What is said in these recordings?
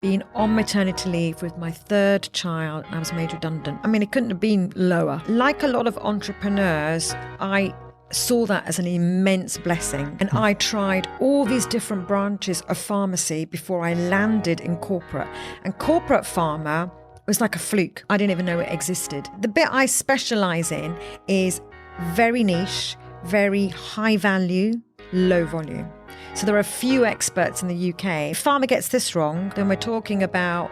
been on maternity leave with my third child and I was made redundant. I mean, it couldn't have been lower. Like a lot of entrepreneurs, I saw that as an immense blessing. And I tried all these different branches of pharmacy before I landed in corporate. And corporate pharma was like a fluke. I didn't even know it existed. The bit I specialise in is very niche, very high value, low volume. So there are a few experts in the UK. If pharma gets this wrong, then we're talking about,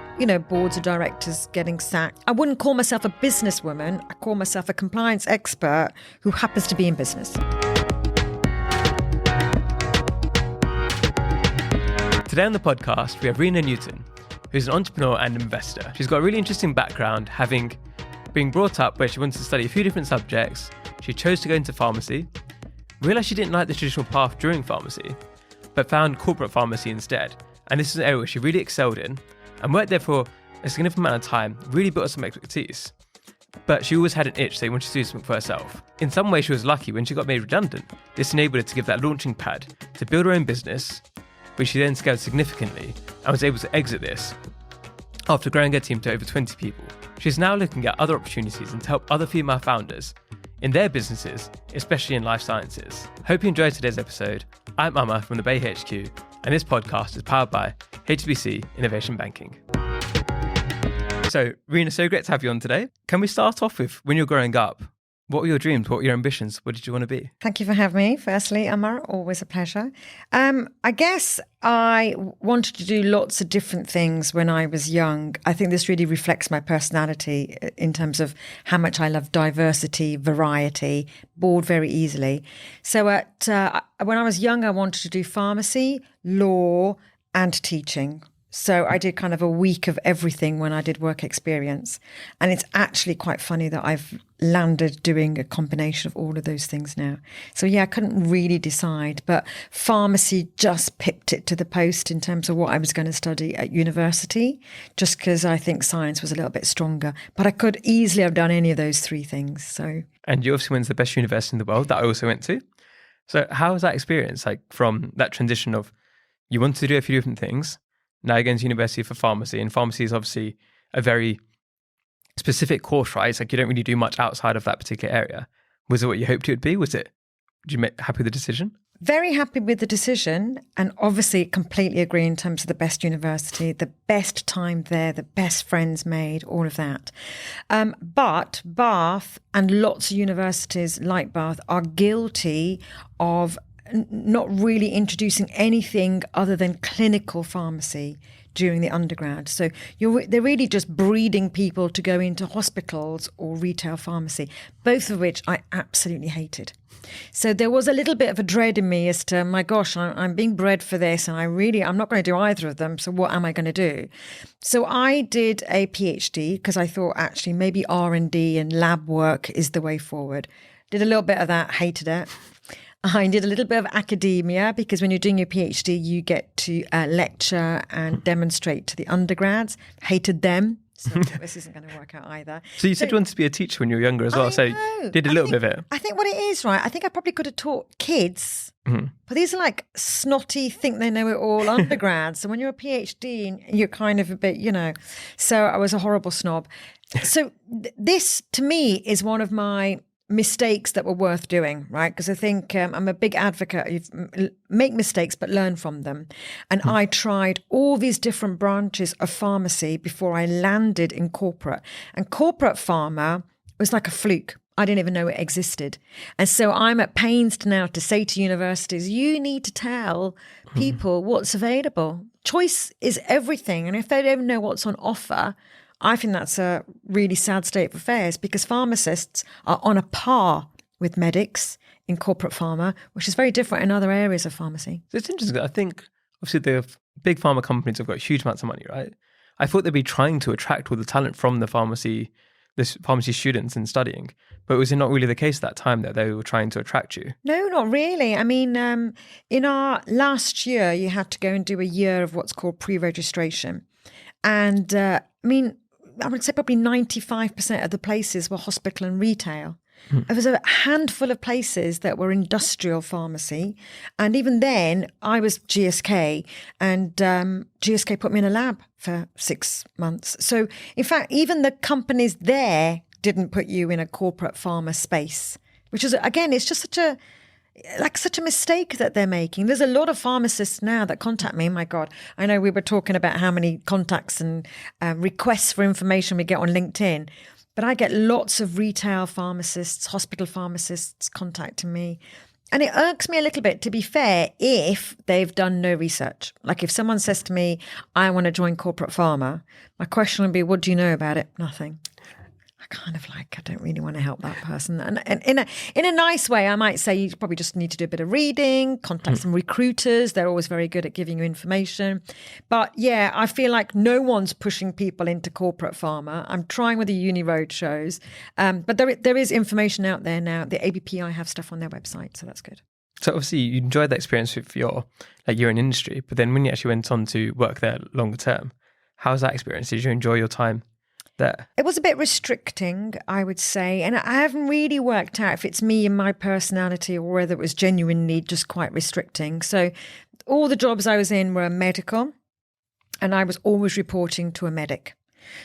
boards of directors getting sacked. I wouldn't call myself a businesswoman. I call myself a compliance expert who happens to be in business. Today on the podcast, we have Rena Newton, who's an entrepreneur and investor. She's got a really interesting background, having been brought up where she wanted to study a few different subjects. She chose to go into pharmacy, realised she didn't like the traditional path during pharmacy, but found corporate pharmacy instead. And this is an area where she really excelled in and worked there for a significant amount of time, really built up some expertise. But she always had an itch, so she wanted to do something for herself. In some way, she was lucky when she got made redundant. This enabled her to give that launching pad to build her own business, which she then scaled significantly and was able to exit this after growing her team to over 20 people. She's now looking at other opportunities and to help other female founders in their businesses, especially in life sciences. Hope you enjoyed today's episode. I'm Amma from the Bay HQ, and this podcast is powered by HSBC Innovation Banking. So, Rena, so great to have you on today. Can we start off with, when you were growing up, what were your dreams? What were your ambitions? What did you want to be? Thank you for having me. Firstly, Amma, always a pleasure. I guess I wanted to do lots of different things when I was young. I think this really reflects my personality in terms of how much I love diversity, variety, bored very easily. So when I was young, I wanted to do pharmacy, law, and teaching. So I did kind of a week of everything when I did work experience. And it's actually quite funny that I've landed doing a combination of all of those things now. So yeah, I couldn't really decide, but pharmacy just pipped it to the post in terms of what I was going to study at university, just because I think science was a little bit stronger. But I could easily have done any of those three things. So. And you obviously went to the best university in the world that I also went to. So how was that experience, like from that transition of you wanted to do a few different things, now you're going to university for pharmacy, and pharmacy is obviously a very specific course, right? It's like you don't really do much outside of that particular area. Was it what you hoped it would be? Did you make happy with the decision? Very happy with the decision, and obviously completely agree in terms of the best university, the best time there, the best friends made, all of that. But Bath and lots of universities like Bath are guilty of not really introducing anything other than clinical pharmacy during the undergrad. So they're really just breeding people to go into hospitals or retail pharmacy, both of which I absolutely hated. So there was a little bit of a dread in me as to, my gosh, I'm being bred for this and I'm not going to do either of them. So what am I going to do? So I did a PhD because I thought actually maybe R&D and lab work is the way forward. Did a little bit of that, hated it. I did a little bit of academia because when you're doing your PhD, you get to lecture and demonstrate to the undergrads. Hated them. So this isn't going to work out either. So you said you wanted to be a teacher when you were younger as well. So did a little bit of it. I think what it is, right? I think I probably could have taught kids, but these are like snotty, think they know it all undergrads. So when you're a PhD, you're kind of a bit, So I was a horrible snob. So this, to me, is one of my mistakes that were worth doing, right? Because I think I'm a big advocate. You make mistakes, but learn from them. And I tried all these different branches of pharmacy before I landed in corporate. And corporate pharma was like a fluke. I didn't even know it existed. And so I'm at pains now to say to universities, you need to tell people what's available. Choice is everything. And if they don't know what's on offer, I think that's a really sad state of affairs because pharmacists are on a par with medics in corporate pharma, which is very different in other areas of pharmacy. So it's interesting. I think obviously the big pharma companies have got huge amounts of money, right? I thought they'd be trying to attract all the talent from the pharmacy students in studying, but was it not really the case at that time that they were trying to attract you? No, not really. I mean, in our last year, you had to go and do a year of what's called pre-registration. And I would say probably 95% of the places were hospital and retail. There was a handful of places that were industrial pharmacy. And even then, I was GSK, and GSK put me in a lab for 6 months. So, in fact, even the companies there didn't put you in a corporate pharma space, which is, again, it's just such a mistake that they're making. There's a lot of pharmacists now that contact me. My God, I know we were talking about how many contacts and requests for information we get on LinkedIn. But I get lots of retail pharmacists, hospital pharmacists contacting me. And it irks me a little bit, to be fair, if they've done no research. Like if someone says to me, I want to join corporate pharma, my question would be, what do you know about it? Nothing. I don't really want to help that person. And in a nice way, I might say you probably just need to do a bit of reading, contact some recruiters. They're always very good at giving you information. But yeah, I feel like no one's pushing people into corporate pharma. I'm trying with the uni road shows. But there is information out there now. The ABPI have stuff on their website, so that's good. So obviously you enjoyed that experience with you're in industry, but then when you actually went on to work there longer term, how was that experience? Did you enjoy your time there? It was a bit restricting, I would say. And I haven't really worked out if it's me and my personality or whether it was genuinely just quite restricting. So all the jobs I was in were medical, and I was always reporting to a medic.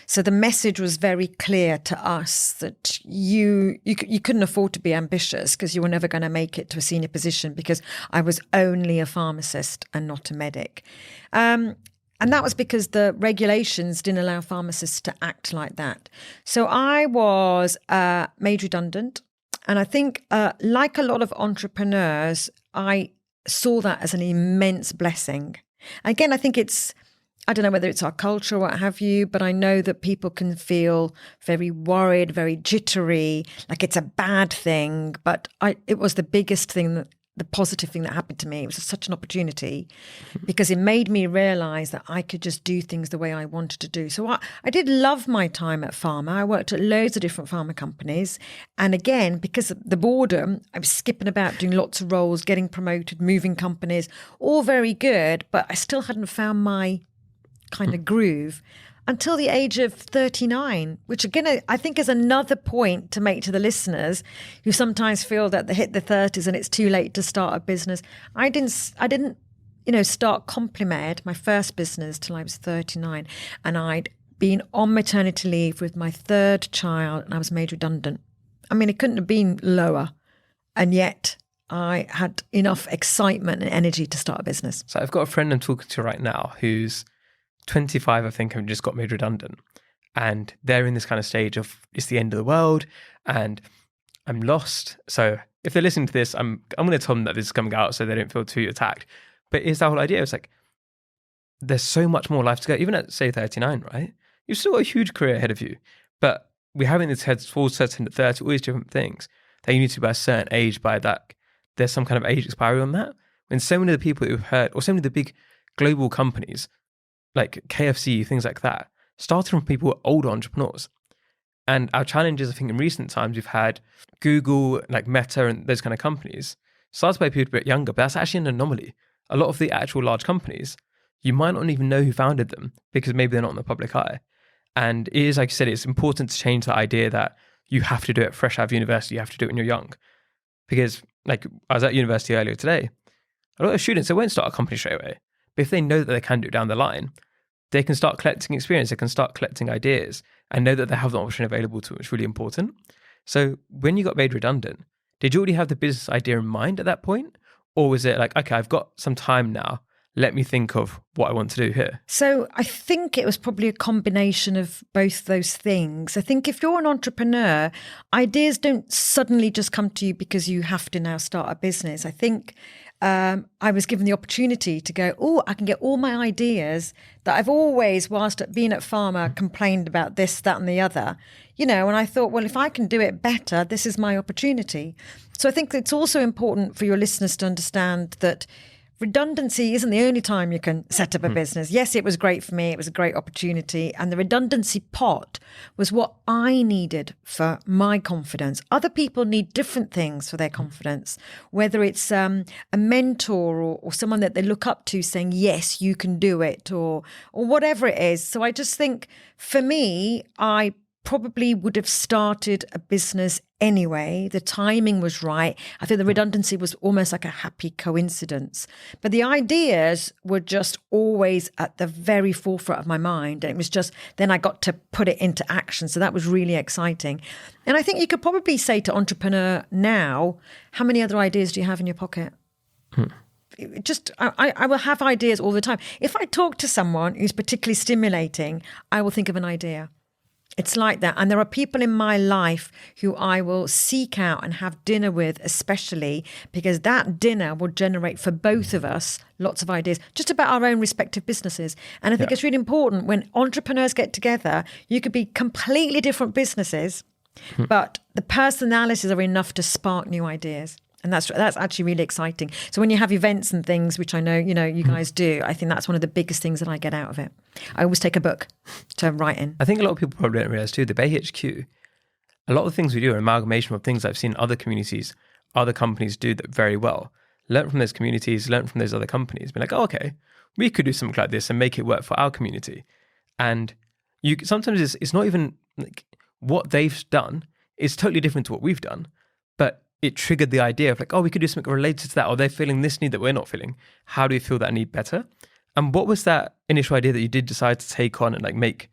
So the message was very clear to us that you couldn't afford to be ambitious because you were never going to make it to a senior position, because I was only a pharmacist and not a medic. And that was because the regulations didn't allow pharmacists to act like that. So I was made redundant. And I think, like a lot of entrepreneurs, I saw that as an immense blessing. Again, I think I don't know whether it's our culture or what have you, but I know that people can feel very worried, very jittery, like it's a bad thing. But it was the biggest thing, the positive thing that happened to me. It was such an opportunity because it made me realize that I could just do things the way I wanted to do. So I did love my time at pharma. I worked at loads of different pharma companies. And again, because of the boredom, I was skipping about doing lots of roles, getting promoted, moving companies, all very good. But I still hadn't found my kind of groove until the age of 39, which again, I think is another point to make to the listeners who sometimes feel that they hit the 30s and it's too late to start a business. I didn't, start Complimed, my first business, till I was 39. And I'd been on maternity leave with my third child and I was made redundant. I mean, it couldn't have been lower. And yet I had enough excitement and energy to start a business. So I've got a friend I'm talking to right now who's 25, I think, and just got made redundant. And they're in this kind of stage of, it's the end of the world and I'm lost. So if they're listening to this, I'm going to tell them that this is coming out so they don't feel too attacked. But it's that whole idea. It's like, there's so much more life to go. Even at, say, 39, right? You've still got a huge career ahead of you. But we're having this head towards certain 30, all these different things that you need to be by a certain age, by that there's some kind of age expiry on that. When so many of the people who've heard, or so many of the big global companies, like KFC, things like that, started from people who are older entrepreneurs. And our challenges, I think, in recent times, we've had Google, like Meta and those kind of companies, started by people a bit younger, but that's actually an anomaly. A lot of the actual large companies, you might not even know who founded them because maybe they're not in the public eye. And it is, like you said, it's important to change the idea that you have to do it fresh out of university, you have to do it when you're young. Because, like, I was at university earlier today, a lot of students, they won't start a company straight away. But if they know that they can do it down the line, they can start collecting experience, they can start collecting ideas and know that they have the option available to them, which is really important. So when you got made redundant, did you already have the business idea in mind at that point? Or was it like, okay, I've got some time now, let me think of what I want to do here? So I think it was probably a combination of both those things. I think if you're an entrepreneur, ideas don't suddenly just come to you because you have to now start a business. I think I was given the opportunity to go, I can get all my ideas that I've always, whilst being at pharma, complained about this, that and the other, and I thought, well, if I can do it better, this is my opportunity. So I think it's also important for your listeners to understand that redundancy isn't the only time you can set up a business. Yes, it was great for me. It was a great opportunity. And the redundancy pot was what I needed for my confidence. Other people need different things for their confidence, whether it's a mentor or someone that they look up to saying, yes, you can do it, or whatever it is. So I just think for me, I probably would have started a business anyway. The timing was right. I think the redundancy was almost like a happy coincidence. But the ideas were just always at the very forefront of my mind. And it was just, then I got to put it into action. So that was really exciting. And I think you could probably say to entrepreneur now, how many other ideas do you have in your pocket? I will have ideas all the time. If I talk to someone who's particularly stimulating, I will think of an idea. It's like that. And there are people in my life who I will seek out and have dinner with, especially because that dinner will generate for both of us lots of ideas just about our own respective businesses. And I think it's really important when entrepreneurs get together, you could be completely different businesses, but the personalities are enough to spark new ideas. And that's actually really exciting. So when you have events and things, which I know, you guys do, I think that's one of the biggest things that I get out of it. I always take a book to write in. I think a lot of people probably don't realize too, the Bay HQ, a lot of the things we do are an amalgamation of things I've seen other communities, other companies do that very well. Learn from those communities, learn from those other companies. Be like, oh, okay, we could do something like this and make it work for our community. And sometimes it's not even like what they've done is totally different to what we've done, but it triggered the idea of like, oh, we could do something related to that, or they're feeling this need that we're not feeling. How do we feel that need better? And what was that initial idea that you did decide to take on and like make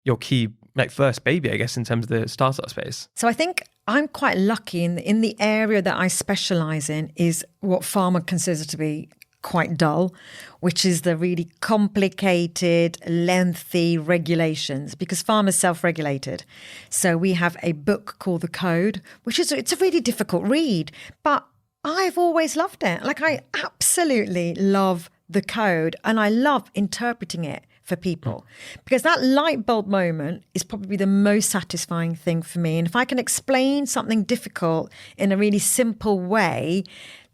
your key like first baby, I guess, in terms of the startup space? So I think I'm quite lucky in the area that I specialize in is what pharma considers to be quite dull, which is the really complicated, lengthy regulations, because pharma is self-regulated. So we have a book called The Code, it's a really difficult read, but I've always loved it. Like I absolutely love The Code and I love interpreting it for people because that light bulb moment is probably the most satisfying thing for me. And if I can explain something difficult in a really simple way,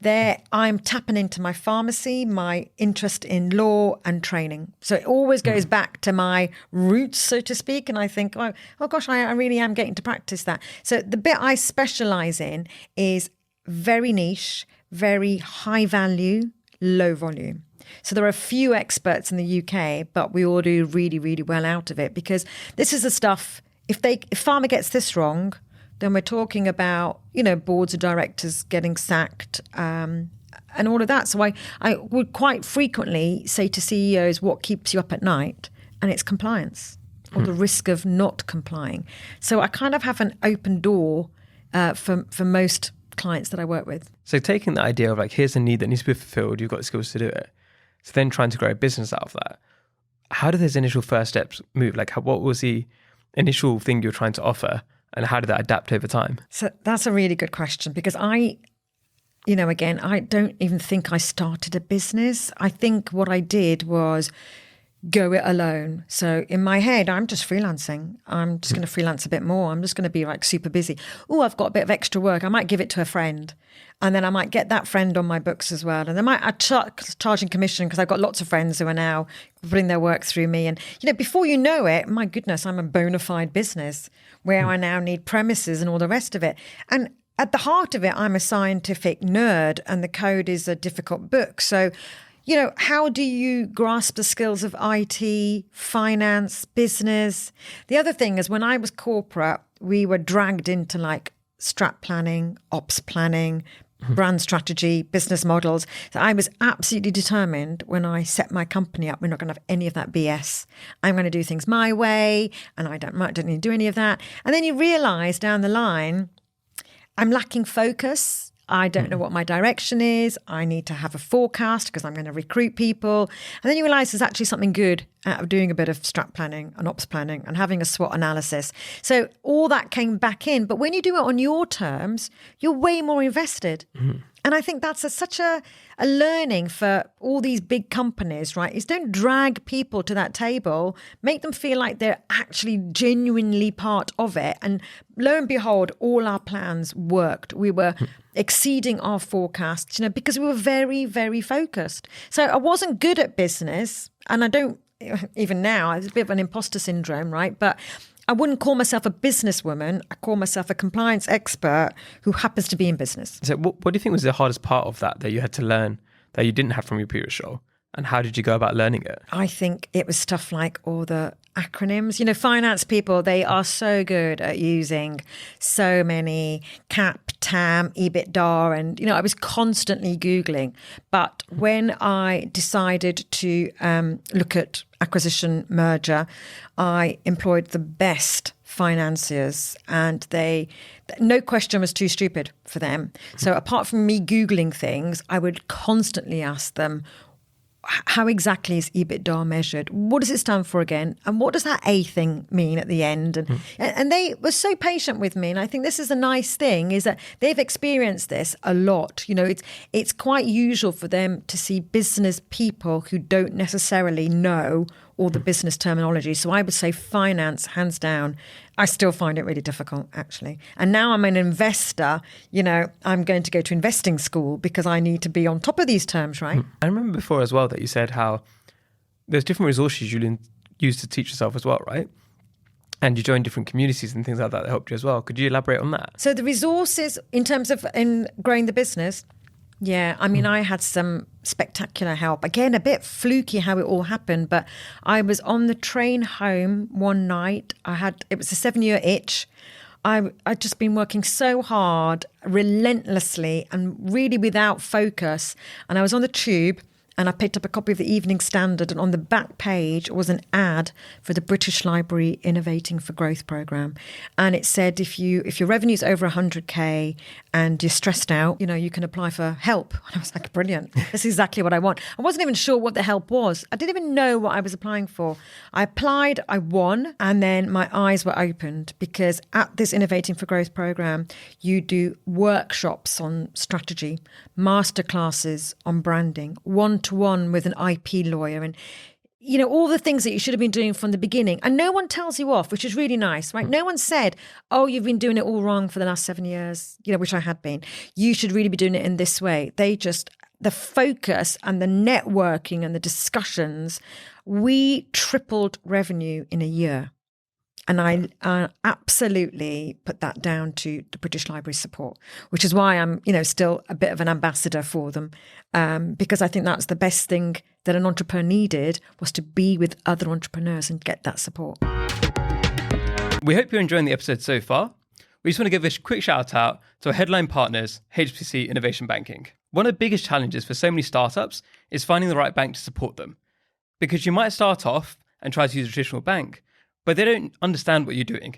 there I'm tapping into my pharmacy, my interest in law and training. So it always goes back to my roots, so to speak. And I think, oh gosh, I really am getting to practice that. So the bit I specialize in is very niche, very high value, low volume. So there are a few experts in the UK, but we all do really, really well out of it because this is the stuff, if pharma gets this wrong, then we're talking about, boards of directors getting sacked and all of that. So I would quite frequently say to CEOs, what keeps you up at night? And it's compliance or the risk of not complying. So I kind of have an open door for most clients that I work with. So taking the idea of like, here's a need that needs to be fulfilled, you've got the skills to do it. So then trying to grow a business out of that. How did those initial first steps move? Like what was the initial thing you're trying to offer? And how did that adapt over time? So that's a really good question because I don't even think I started a business. I think what I did was go it alone. So in my head, I'm just freelancing. I'm just going to freelance a bit more. I'm just going to be like super busy. Oh, I've got a bit of extra work. I might give it to a friend. And then I might get that friend on my books as well. And then I charging commission because I've got lots of friends who are now putting their work through me. And, before you know it, my goodness, I'm a bona fide business where I now need premises and all the rest of it. And at the heart of it, I'm a scientific nerd and The Code is a difficult book. So, how do you grasp the skills of IT, finance, business? The other thing is when I was corporate, we were dragged into like strat planning, ops planning, brand strategy, business models. So I was absolutely determined when I set my company up, we're not going to have any of that BS. I'm going to do things my way and I don't need to do any of that. And then you realize down the line, I'm lacking focus. I don't know what my direction is. I need to have a forecast because I'm going to recruit people. And then you realize there's actually something good out of doing a bit of strat planning and ops planning and having a SWOT analysis. So all that came back in. But when you do it on your terms, you're way more invested. And I think that's such a learning for all these big companies, right? Is don't drag people to that table, make them feel like they're actually genuinely part of it. And lo and behold, all our plans worked. We were exceeding our forecasts, because we were very, very focused. So I wasn't good at business, and I don't, even now, it's a bit of an imposter syndrome, right? But I wouldn't call myself a businesswoman. I call myself a compliance expert who happens to be in business. So what do you think was the hardest part of that you had to learn that you didn't have from your previous role? And how did you go about learning it? I think it was stuff like all the acronyms. Finance people, they are so good at using so many CAP, TAM, EBITDA. And, I was constantly Googling. But when I decided to look at acquisition merger, I employed the best financiers, and no question was too stupid for them. So apart from me Googling things, I would constantly ask them, how exactly is EBITDA measured? What does it stand for again? And what does that A thing mean at the end? And they were so patient with me. And I think this is a nice thing, is that they've experienced this a lot. It's quite usual for them to see business people who don't necessarily know all the business terminology. So I would say finance, hands down. I still find it really difficult, actually. And now I'm an investor, I'm going to go to investing school because I need to be on top of these terms, right? I remember before as well that you said how there's different resources you use to teach yourself as well, right? And you join different communities and things like that helped you as well. Could you elaborate on that? So the resources in terms of in growing the business, yeah, I had some spectacular help. Again, a bit fluky how it all happened, but I was on the train home one night. It was a 7-year itch. I'd just been working so hard, relentlessly, and really without focus. And I was on the tube, and I picked up a copy of the Evening Standard, and on the back page was an ad for the British Library Innovating for Growth programme. And it said if your revenue's over 100k and you're stressed out, you can apply for help. And I was like, brilliant. This is exactly what I want. I wasn't even sure what the help was. I didn't even know what I was applying for. I applied, I won, and then my eyes were opened, because at this Innovating for Growth programme, you do workshops on strategy, masterclasses on branding, one-to-one with an IP lawyer, and all the things that you should have been doing from the beginning. And no one tells you off, which is really nice, right? No one said, oh, you've been doing it all wrong for the last 7 years, which I had been. You should really be doing it in this way. The focus and the networking and the discussions, we tripled revenue in a year. And I absolutely put that down to the British Library support, which is why I'm, still a bit of an ambassador for them, because I think that's the best thing that an entrepreneur needed, was to be with other entrepreneurs and get that support. We hope you're enjoying the episode so far. We just want to give a quick shout out to our headline partners, HSBC Innovation Banking. One of the biggest challenges for so many startups is finding the right bank to support them, because you might start off and try to use a traditional bank, but they don't understand what you're doing.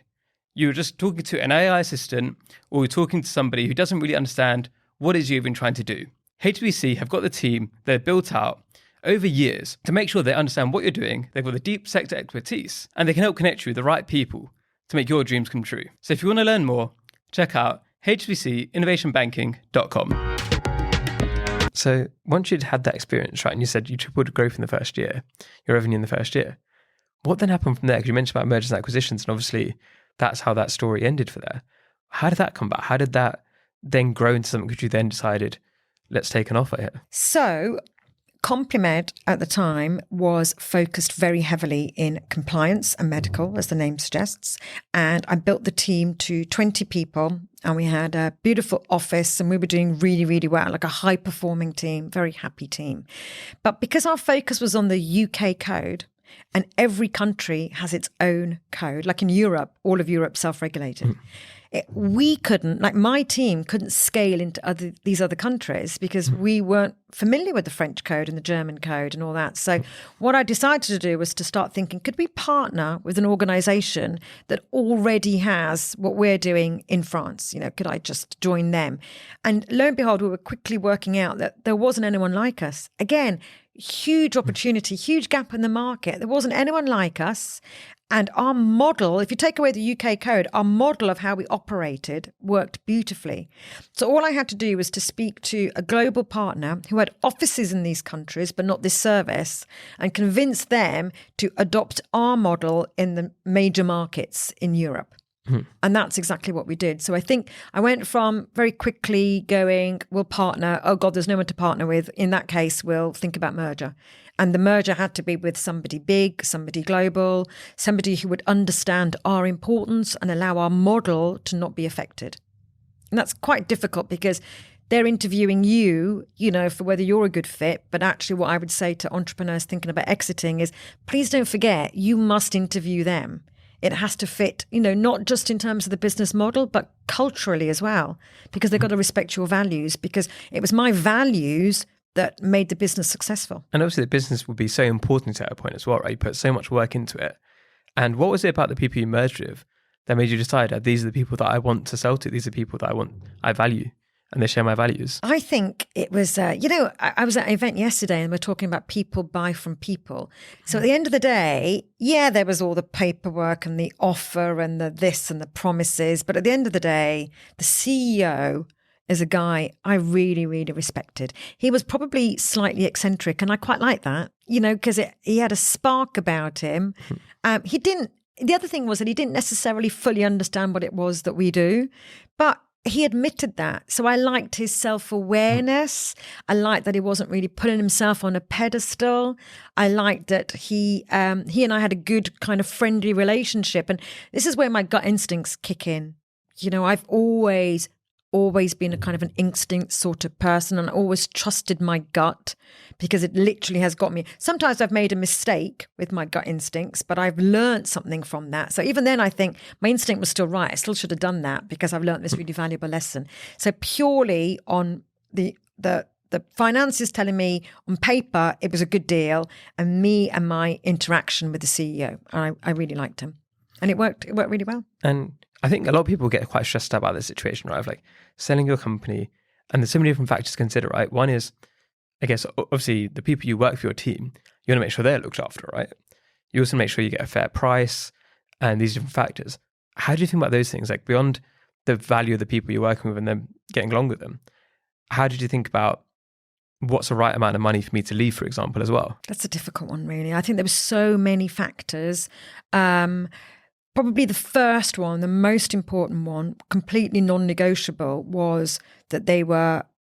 You're just talking to an AI assistant, or you're talking to somebody who doesn't really understand what it is you're even trying to do. HSBC have got the team they've built out over years to make sure they understand what you're doing. They've got the deep sector expertise, and they can help connect you with the right people to make your dreams come true. So if you want to learn more, check out hsbcinnovationbanking.com. So once you'd had that experience, right, and you said you tripled growth in the first year, your revenue in the first year, what then happened from there? Because you mentioned about mergers and acquisitions, and obviously that's how that story ended for there. How did that come back? How did that then grow into something which you then decided, let's take an offer here? So Complimed at the time was focused very heavily in compliance and medical, as the name suggests. And I built the team to 20 people, and we had a beautiful office, and we were doing really, really well, like a high-performing team, very happy team. But because our focus was on the UK code, and every country has its own code, like in Europe, all of Europe self-regulated. We couldn't, like my team couldn't scale into these other countries because we weren't familiar with the French code and the German code and all that. So what I decided to do was to start thinking, could we partner with an organization that already has what we're doing in France? Could I just join them? And lo and behold, we were quickly working out that there wasn't anyone like us. Again, huge opportunity, huge gap in the market. There wasn't anyone like us. And our model, if you take away the UK code, our model of how we operated worked beautifully. So all I had to do was to speak to a global partner who had offices in these countries, but not this service, and convince them to adopt our model in the major markets in Europe. And that's exactly what we did. So I think I went from very quickly going, we'll partner. Oh God, there's no one to partner with. In that case, we'll think about merger. And the merger had to be with somebody big, somebody global, somebody who would understand our importance and allow our model to not be affected. And that's quite difficult because they're interviewing you, for whether you're a good fit. But actually what I would say to entrepreneurs thinking about exiting is, please don't forget, you must interview them. It has to fit, not just in terms of the business model, but culturally as well, because they've got to respect your values, because it was my values that made the business successful. And obviously the business would be so important at a point as well, right? You put so much work into it. And what was it about the people you merged with that made you decide that these are the people that I want to sell to? These are people that I value, and they share my values. I think it was, I was at an event yesterday and we're talking about people buy from people. So at the end of the day, there was all the paperwork and the offer and the this and the promises. But at the end of the day, the CEO is a guy I really, really respected. He was probably slightly eccentric, and I quite like that, because he had a spark about him. The other thing was that he didn't necessarily fully understand what it was that we do, but he admitted that. So I liked his self-awareness. I liked that he wasn't really putting himself on a pedestal. I liked that he and I had a good kind of friendly relationship. And this is where my gut instincts kick in. I've always been a kind of an instinct sort of person, and always trusted my gut, because it literally has got me. Sometimes I've made a mistake with my gut instincts, but I've learned something from that. So even then I think my instinct was still right. I still should have done that, because I've learned this really valuable lesson. So purely on the finances telling me on paper it was a good deal, and me and my interaction with the CEO, I really liked him, and it worked really well. And I think a lot of people get quite stressed out about this situation, right? Of like selling your company, and there's so many different factors to consider, right? One is, I guess, obviously the people you work for, your team, you want to make sure they're looked after, right? You also make sure you get a fair price and these different factors. How do you think about those things? Like beyond the value of the people you're working with and them getting along with them, how did you think about what's the right amount of money for me to leave, for example, as well? That's a difficult one, really. I think there were so many factors. Probably the first one, the most important one, completely non-negotiable, was that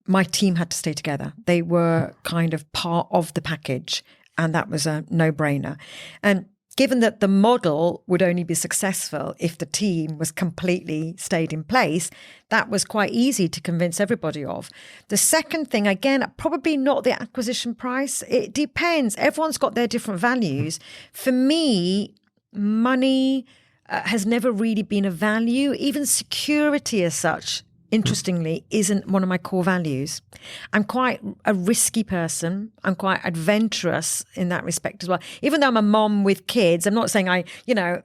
my team had to stay together. They were kind of part of the package, and that was a no-brainer. And given that the model would only be successful if the team was completely stayed in place, that was quite easy to convince everybody of. The second thing, again, probably not the acquisition price. It depends. Everyone's got their different values. For me, money has never really been a value. Even security as such, interestingly, isn't one of my core values. I'm quite a risky person. I'm quite adventurous in that respect as well. Even though I'm a mom with kids, I'm not saying I,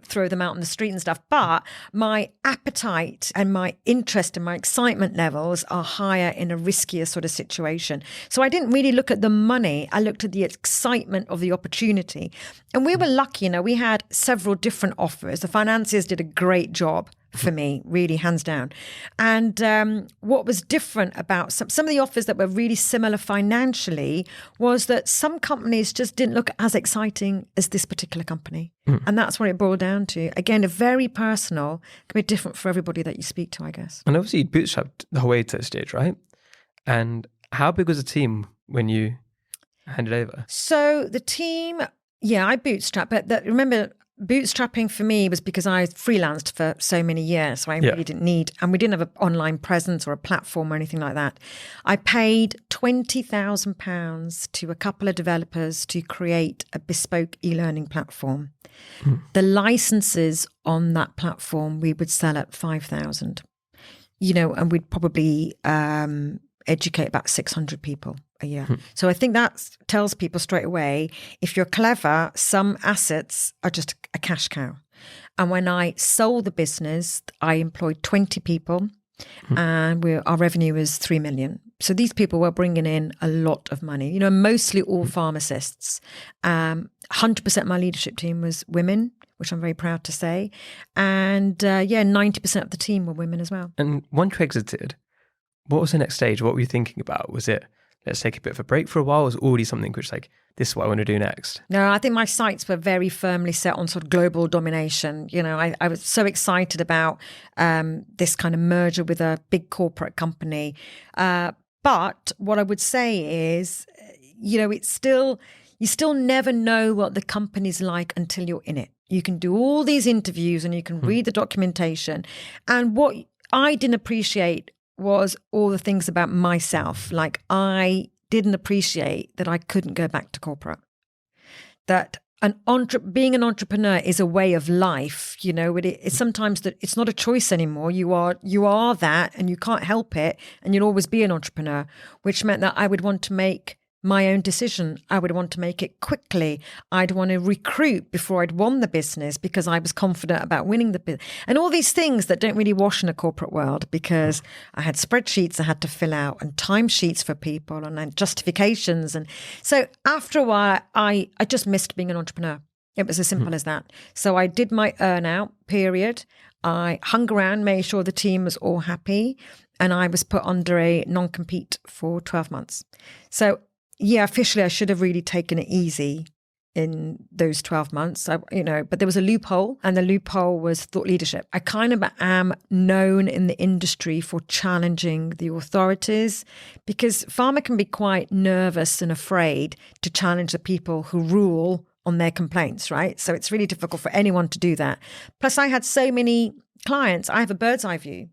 throw them out on the street and stuff, but my appetite and my interest and my excitement levels are higher in a riskier sort of situation. So I didn't really look at the money. I looked at the excitement of the opportunity. And we were lucky, we had several different offers. The financiers did a great job for me, really, hands down. And what was different about some of the offers that were really similar financially was that some companies just didn't look as exciting as this particular company. And that's what it boiled down to. Again, a very personal, can be different for everybody that you speak to, I guess. And obviously you bootstrapped the whole way to the stage, right? And how big was the team when you handed over? So the team, I bootstrapped, but remember, bootstrapping for me was because I freelanced for so many years, so I really didn't need, and we didn't have an online presence or a platform or anything like that. I paid £20,000 to a couple of developers to create a bespoke e-learning platform. The licenses on that platform we would sell at 5,000, and we'd probably educate about 600 people a year. So I think that tells people straight away, if you're clever, some assets are just a cash cow. And when I sold the business, I employed 20 people and our revenue was 3 million. So these people were bringing in a lot of money, mostly all pharmacists. 100% my leadership team was women, which I'm very proud to say. And 90% of the team were women as well. And once you exited, what was the next stage? What were you thinking about? Was it, let's take a bit of a break for a while? Was it already something which this is what I want to do next? No, I think my sights were very firmly set on sort of global domination. I was so excited about this kind of merger with a big corporate company. But what I would say is, it's still, you still never know what the company's like until you're in it. You can do all these interviews and you can read the documentation. And what I didn't appreciate was all the things about myself. Like I didn't appreciate that I couldn't go back to corporate. That being an entrepreneur is a way of life. You know, it's sometimes that it's not a choice anymore. You are that, and you can't help it, and you'll always be an entrepreneur, which meant that I would want to make my own decision. I would want to make it quickly. I'd want to recruit before I'd won the business because I was confident about winning the business. And all these things that don't really wash in a corporate world, because I had spreadsheets I had to fill out and timesheets for people and then justifications. And so after a while, I just missed being an entrepreneur. It was as simple as that. So I did my earn out period. I hung around, made sure the team was all happy. And I was put under a non-compete for 12 months. So yeah, officially, I should have really taken it easy in those 12 months, but there was a loophole, and the loophole was thought leadership. I kind of am known in the industry for challenging the authorities, because pharma can be quite nervous and afraid to challenge the people who rule on their complaints, right? So it's really difficult for anyone to do that. Plus, I had so many clients. I have a bird's eye view.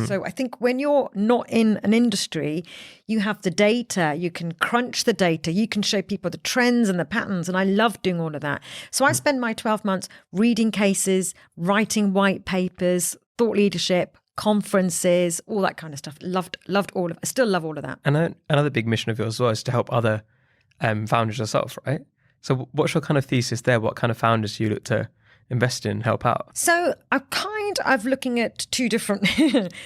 So I think when you're not in an industry, you have the data, you can crunch the data, you can show people the trends and the patterns. And I love doing all of that. So I spend my 12 months reading cases, writing white papers, thought leadership, conferences, all that kind of stuff. Loved all of it. I still love all of that. And another big mission of yours as well is to help other founders yourself, right? So what's your kind of thesis there? What kind of founders do you look to invest in, help out? So I'm looking at two different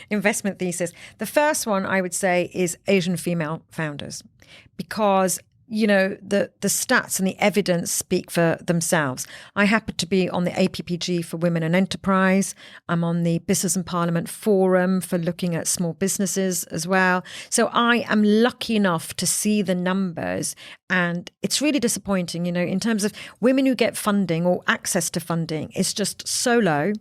investment theses. The first one I would say is Asian female founders, because the stats and the evidence speak for themselves. I happen to be on the APPG for Women and Enterprise. I'm on the Business and Parliament Forum for looking at small businesses as well. So I am lucky enough to see the numbers, and it's really disappointing, in terms of women who get funding or access to funding, it's just so low.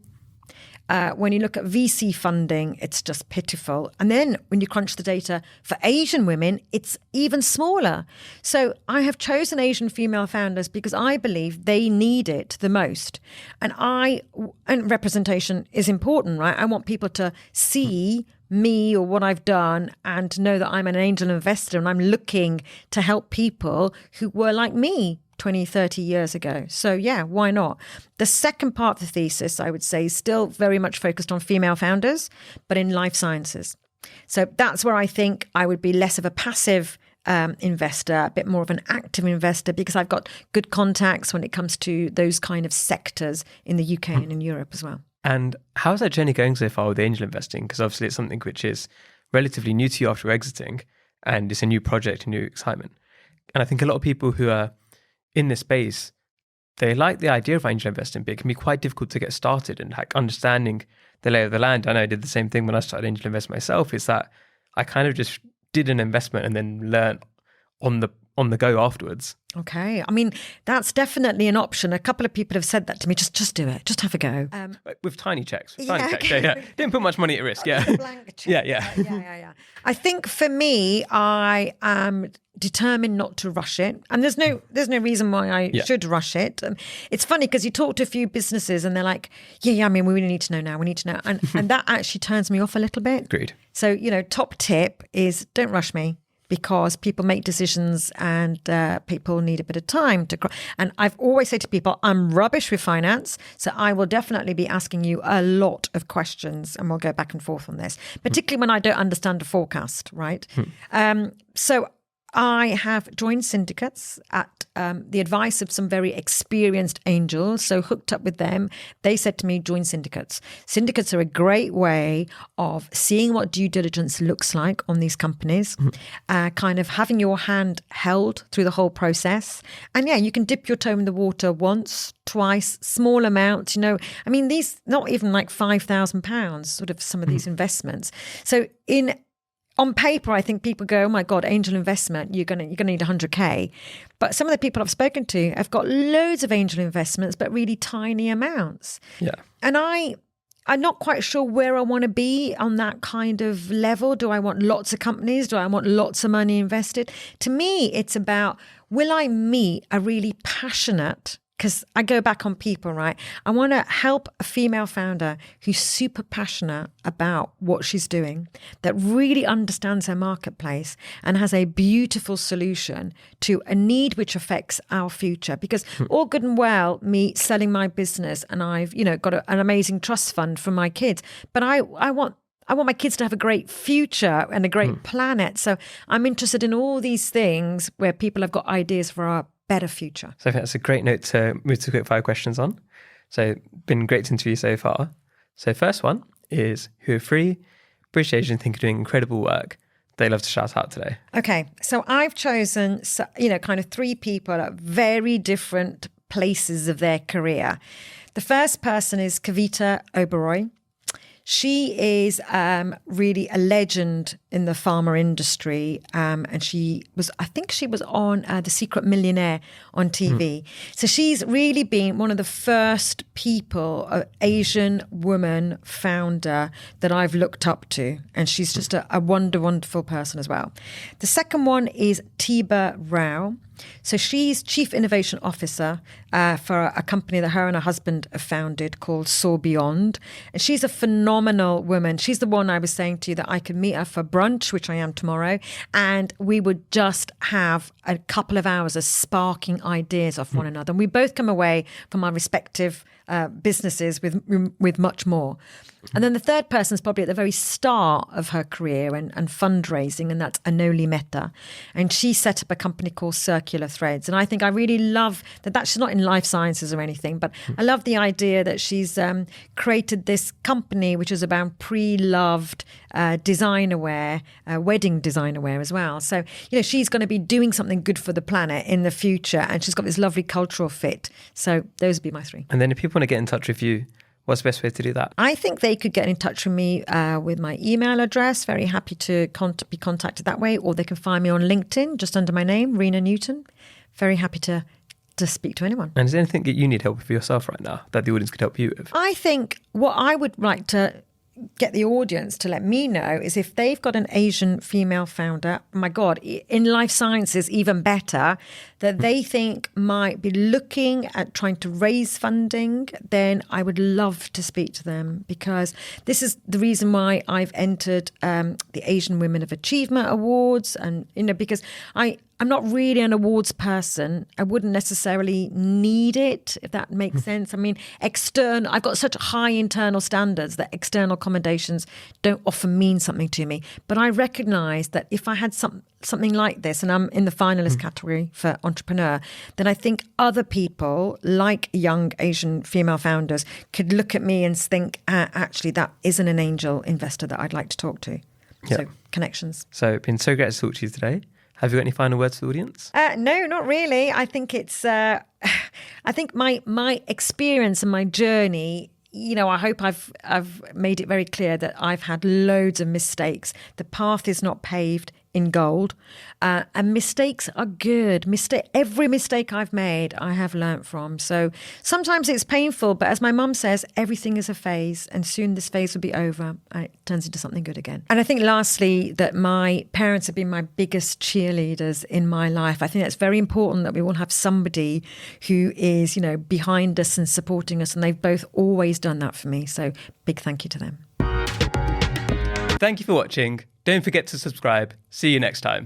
When you look at VC funding, it's just pitiful. And then when you crunch the data for Asian women, it's even smaller. So I have chosen Asian female founders because I believe they need it the most. And representation is important, right? I want people to see me or what I've done and to know that I'm an angel investor and I'm looking to help people who were like me 20, 30 years ago. So yeah, why not? The second part of the thesis, I would say, is still very much focused on female founders, but in life sciences. So that's where I think I would be less of a passive investor, a bit more of an active investor, because I've got good contacts when it comes to those kind of sectors in the UK and in Europe as well. And how's that journey going so far with angel investing? Because obviously it's something which is relatively new to you after exiting, and it's a new project, a new excitement. And I think a lot of people who are in this space, they like the idea of angel investing, but it can be quite difficult to get started and understanding the lay of the land. I know I did the same thing when I started angel investing myself. Is that I kind of just did an investment and then learned on the go afterwards. Okay. I mean, that's definitely an option. A couple of people have said that to me. Just do it. Just have a go. With tiny checks. Yeah. Didn't put much money at risk. Yeah. Blank check. Yeah. I think for me, I am determined not to rush it. And there's no reason why I should rush it. It's funny because you talk to a few businesses and they're like, I mean, we really need to know now. We need to know. And that actually turns me off a little bit. Agreed. So, top tip is don't rush me. Because people make decisions and people need a bit of time to. And I've always said to people, I'm rubbish with finance, so I will definitely be asking you a lot of questions, and we'll go back and forth on this, particularly when I don't understand a forecast, right? So I have joined syndicates at the advice of some very experienced angels. So hooked up with them, they said to me, join syndicates. Syndicates are a great way of seeing what due diligence looks like on these companies, kind of having your hand held through the whole process. And you can dip your toe in the water once, twice, small amounts, I mean, these, not even like £5,000, sort of some of these investments. So on paper, I think people go, oh my God, angel investment, you're gonna need 100K. But some of the people I've spoken to have got loads of angel investments, but really tiny amounts. Yeah. And I'm not quite sure where I want to be on that kind of level. Do I want lots of companies? Do I want lots of money invested? To me, it's about, will I meet a really passionate because I go back on people, right? I want to help a female founder who's super passionate about what she's doing, that really understands her marketplace and has a beautiful solution to a need which affects our future. Because all good and well, me selling my business and I've, got an amazing trust fund for my kids, but I want my kids to have a great future and a great planet. So I'm interested in all these things where people have got ideas for our better future. So I think that's a great note to move to quick fire questions on. So been great to interview so far. So first one is, who are three British Asian think are doing incredible work they love to shout out today? Okay, so I've chosen, kind of three people at very different places of their career. The first person is Kavita Oberoi. She is really a legend in the pharma industry, and I think she was on The Secret Millionaire on TV. So she's really been one of the first people, Asian woman founder that I've looked up to, and she's just a wonderful person as well. The second one is Tiba Rao. So she's Chief Innovation Officer for a company that her and her husband have founded called Soar Beyond. And she's a phenomenal woman. She's the one I was saying to you that I could meet her for brunch, which I am tomorrow, and we would just have a couple of hours of sparking ideas off one another. And we both come away from our respective businesses with much more. And then the third person is probably at the very start of her career and fundraising, and that's Anoli Mehta. And she set up a company called Circular Threads. And I think I really love that she's not in life sciences or anything, but I love the idea that she's created this company which is about pre-loved designer wear, wedding designer wear as well. So, she's going to be doing something good for the planet in the future, and she's got this lovely cultural fit. So those would be my three. And then if people want to get in touch with you, what's the best way to do that? I think they could get in touch with me with my email address. Very happy to be contacted that way. Or they can find me on LinkedIn, just under my name, Rena Newton. Very happy to speak to anyone. And is there anything that you need help with for yourself right now that the audience could help you with? I think what I would like to get the audience to let me know is if they've got an Asian female founder, my God, in life sciences, even better, that they think might be looking at trying to raise funding, then I would love to speak to them, because this is the reason why I've entered the Asian Women of Achievement Awards. And, because I'm not really an awards person. I wouldn't necessarily need it, if that makes sense. I mean, I've got such high internal standards that external commendations don't often mean something to me. But I recognise that if I had something like this, and I'm in the finalist category for entrepreneur, then I think other people, like young Asian female founders, could look at me and think, actually, that isn't an angel investor that I'd like to talk to. Yeah. So, connections. So it's been so great to talk to you today. Have you got any final words for the audience? No, not really. I think it's, I think my experience and my journey, I hope I've made it very clear that I've had loads of mistakes. The path is not paved in gold, and mistakes are good. Every mistake I've made, I have learnt from. So sometimes it's painful, but as my mum says, everything is a phase, and soon this phase will be over and it turns into something good again. And I think lastly, that my parents have been my biggest cheerleaders in my life. I think that's very important, that we all have somebody who is, behind us and supporting us, and they've both always done that for me. So big thank you to them. Thank you for watching. Don't forget to subscribe. See you next time.